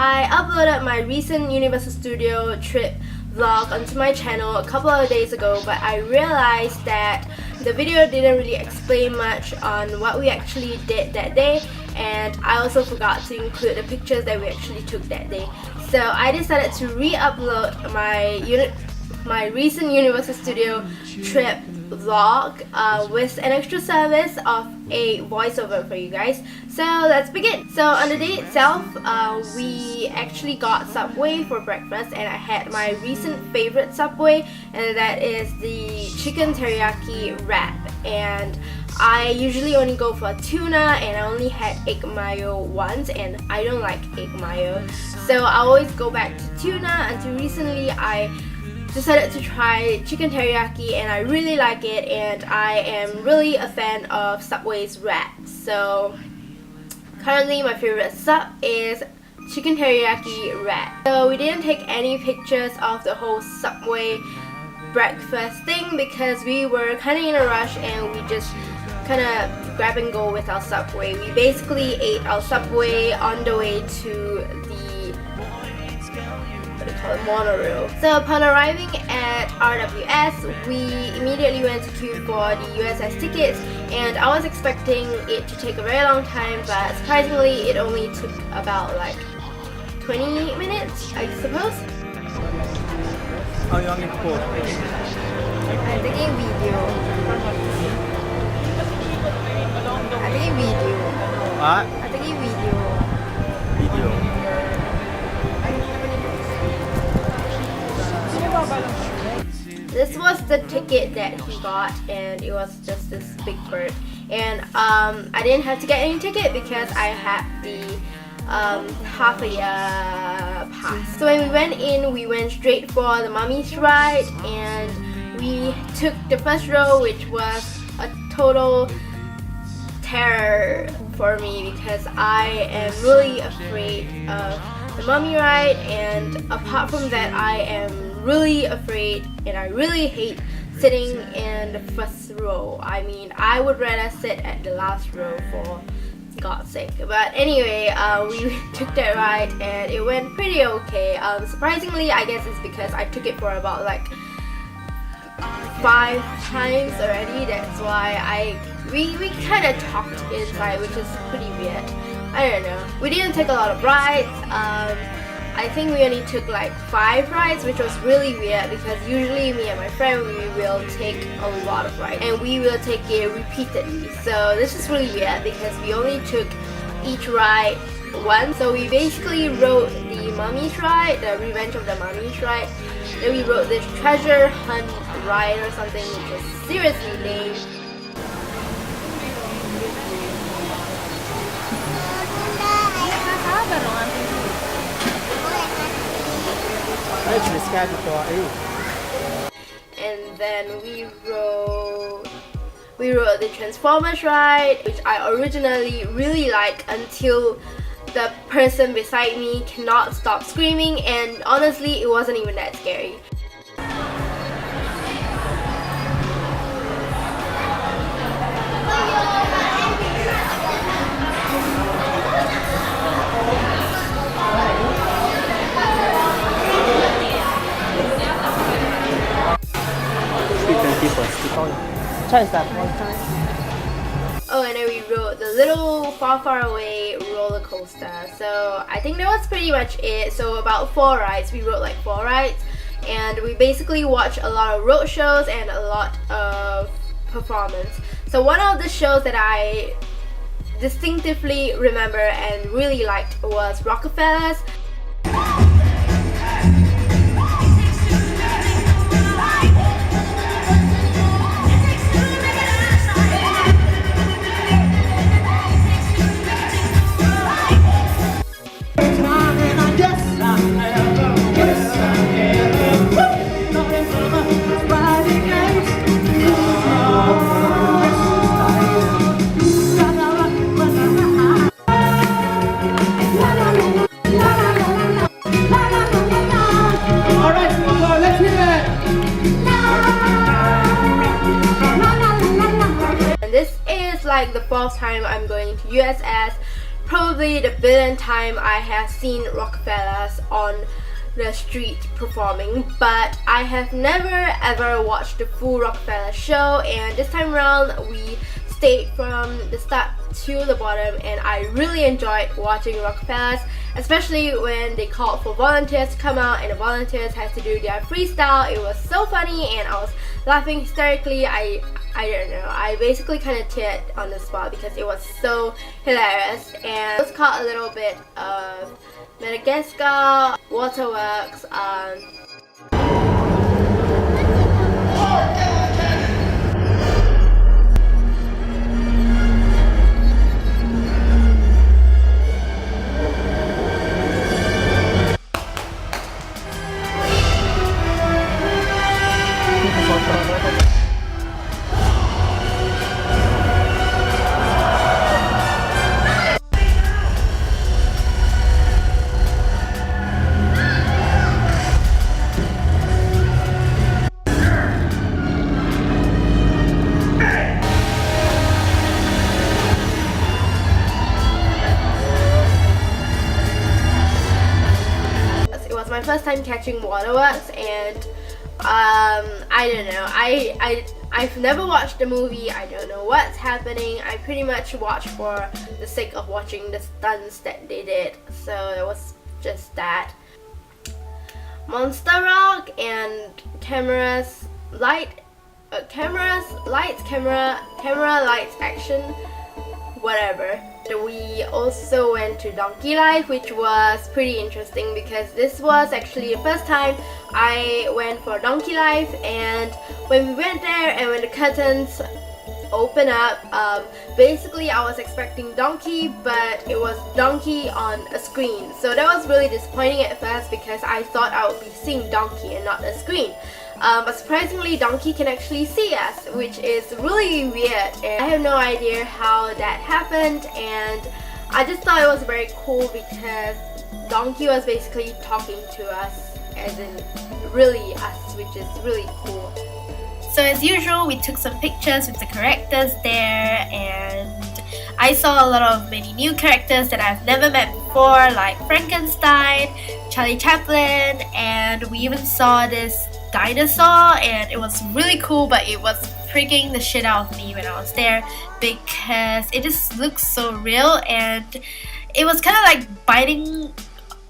I uploaded my recent Universal Studio trip vlog onto my channel a couple of days ago, but I realized that the video didn't really explain much on what we actually did that day, and I also forgot to include the pictures that we actually took that day. So I decided to re-upload my recent Universal Studio trip vlog with an extra service of a voiceover for you guys. So let's begin. So on the day itself, we actually got Subway for breakfast, and I had my recent favorite Subway, and that is the chicken teriyaki wrap. And I usually only go for tuna, and I only had egg mayo once, and I don't like egg mayo, so I always go back to tuna. Until recently I decided to try chicken teriyaki, and I really like it, and I am really a fan of Subway's wraps. So currently my favorite sub is chicken teriyaki wrap. So we didn't take any pictures of the whole Subway breakfast thing because we were kind of in a rush, and we just kind of grab and go with our Subway. We basically ate our Subway on the way to the monorail. So upon arriving at RWS, we immediately went to queue for the USS tickets, and I was expecting it to take a very long time, but surprisingly it only took about like 20 minutes, I suppose. How long it for? I'm taking video. I'm taking video. What? I'm taking video. Video. This was the ticket that he got, and it was just this big bird. And I didn't have to get any ticket because I had the half a year pass. So when we went in, we went straight for the mummy's ride, and we took the first row, which was a total terror for me because I am really afraid of the mummy ride, and apart from that, I am really afraid and I really hate sitting in the first row. I mean, I would rather sit at the last row for God's sake. But anyway, we took that ride and it went pretty okay. Surprisingly, I guess it's because I took it for about like 5 times already. That's why we kind of talked inside, which is pretty weird. I don't know. We didn't take a lot of rides. I think we only took like 5 rides, which was really weird because usually me and my friend, we will take a lot of rides and we will take it repeatedly. So this is really weird because we only took each ride once. So we basically rode the mummy's ride, the Revenge of the Mummy's ride. Then we rode this treasure hunt ride or something, which was seriously lame. And then we rode the Transformers ride, which I originally really liked until the person beside me cannot stop screaming, and honestly it wasn't even that scary. Oh, and then we rode the little far away roller coaster. So I think that was pretty much it. So about 4 rides. We rode like 4 rides, and we basically watched a lot of road shows and a lot of performance. So one of the shows that I distinctively remember and really liked was Rockefeller's. like the 4th time I'm going to USS. probably the billionth time I have seen Rockefellers on the street performing, but I have never ever watched the full Rockefeller show, and this time around we stayed from the start to the bottom, and I really enjoyed watching Rockefellers, especially when they called for volunteers to come out and the volunteers had to do their freestyle. It was so funny and I was laughing hysterically. I don't know, I basically kind of teared on the spot because it was so hilarious. And it was caught a little bit of Madagascar, Waterworks, my first time catching Waterworks, and I don't know, I've never watched the movie. I don't know what's happening. I pretty much watched for the sake of watching the stunts that they did, so it was just that. Monster Rock and cameras, lights, camera, lights, action, whatever. We also went to Donkey Life, which was pretty interesting because this was actually the first time I went for Donkey Life, and when we went there and when the curtains open up, basically I was expecting Donkey, but it was Donkey on a screen. So that was really disappointing at first because I thought I would be seeing Donkey and not a screen. But surprisingly, Donkey can actually see us, which is really weird, and I have no idea how that happened, and I just thought it was very cool because Donkey was basically talking to us, as in really us, which is really cool. So as usual, we took some pictures with the characters there, and I saw a lot of many new characters that I've never met before, like Frankenstein, Charlie Chaplin, and we even saw this dinosaur, and it was really cool, but it was freaking the shit out of me when I was there because it just looks so real, and it was kind of like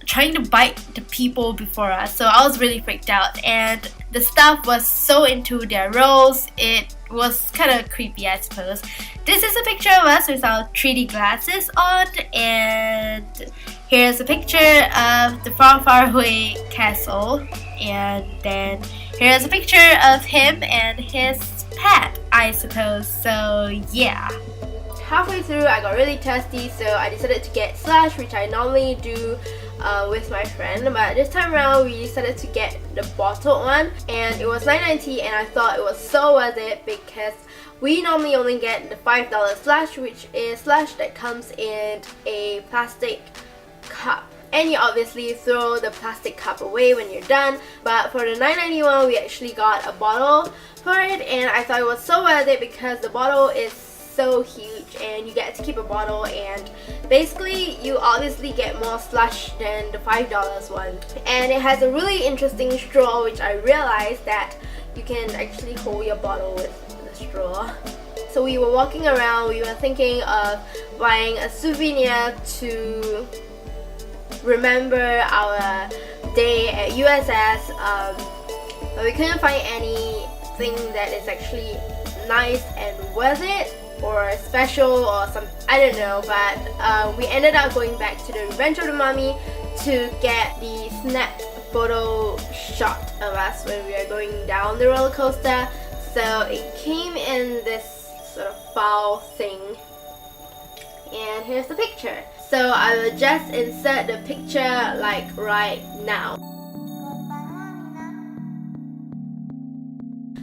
trying to bite the people before us, so I was really freaked out, and the staff was so into their roles. It was kind of creepy, I suppose. This is a picture of us with our 3D glasses on, and here's a picture of the far away castle, and then here's a picture of him and his pet, I suppose. So yeah. Halfway through, I got really thirsty, so I decided to get slush, which I normally do with my friend, but this time around we decided to get the bottled one, and it was $9.90, and I thought it was so worth it because we normally only get the $5 slush, which is slush that comes in a plastic cup, and you obviously throw the plastic cup away when you're done. But for the $9.91 we actually got a bottle for it, and I thought it was so worth it because the bottle is so huge and you get to keep a bottle, and basically you obviously get more slush than the $5 one, and it has a really interesting straw, which I realized that you can actually hold your bottle with the straw. So we were walking around, we were thinking of buying a souvenir to remember our day at USS, but we couldn't find anything that is actually nice and worth it or special or some, I don't know, but we ended up going back to the Revenge of the Mummy to get the snapped photo shot of us when we were going down the roller coaster. So it came in this sort of file thing, and here's the picture. So I will just insert the picture like right now.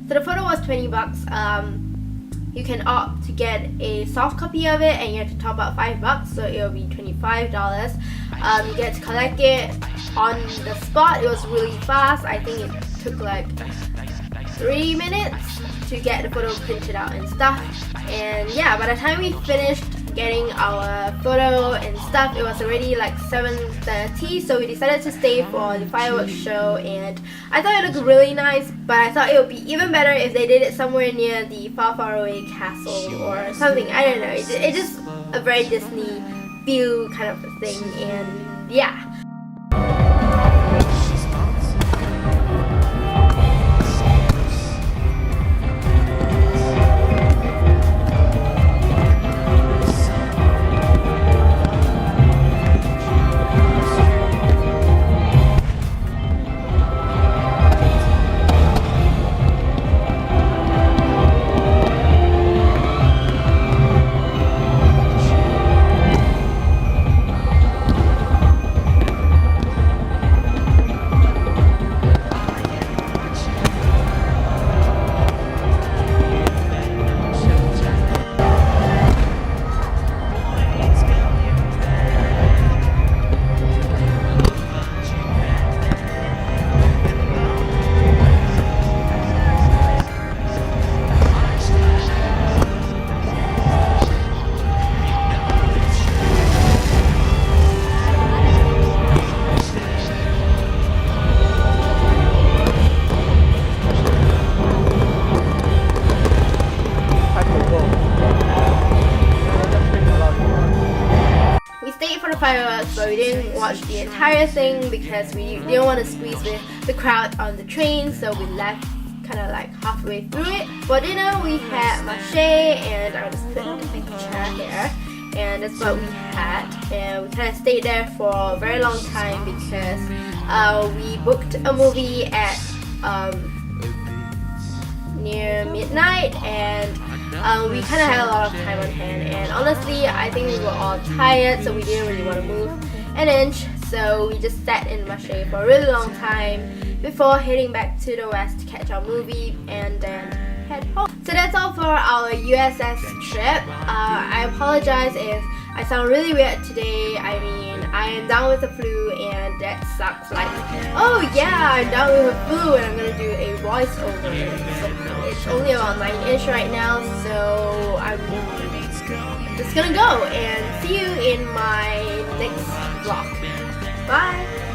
So the photo was $20. You can opt to get a soft copy of it, and you have to top up $5, so it will be $25. You get to collect it on the spot. It was really fast. I think it took like 3 minutes to get the photo printed out and stuff. And yeah, by the time we finished getting our photo and stuff, it was already like 7:30, so we decided to stay for the fireworks show, and I thought it looked really nice, but I thought it would be even better if they did it somewhere near the far, far away castle or something. I don't know, it's just a very Disney feel kind of a thing, and yeah. Fireworks, but we didn't watch the entire thing because we didn't want to squeeze with the crowd on the train, so we left kind of like halfway through it. For dinner we had mache, and I just put the picture here, and that's what we had, and we kind of stayed there for a very long time because we booked a movie at near midnight, and we kind of had a lot of time on hand, and honestly I think we were all tired, so we didn't really want to move an inch, so we just sat in mache for a really long time before heading back to the west to catch our movie and then head home. So that's all for our USS trip. I apologize if I sound really weird today. I mean, I am down with the flu, and that sucks. Like, oh yeah, I'm down with the flu and I'm gonna do a voiceover. It's only about 9-ish right now, so I'm just gonna go and see you in my next vlog. Bye!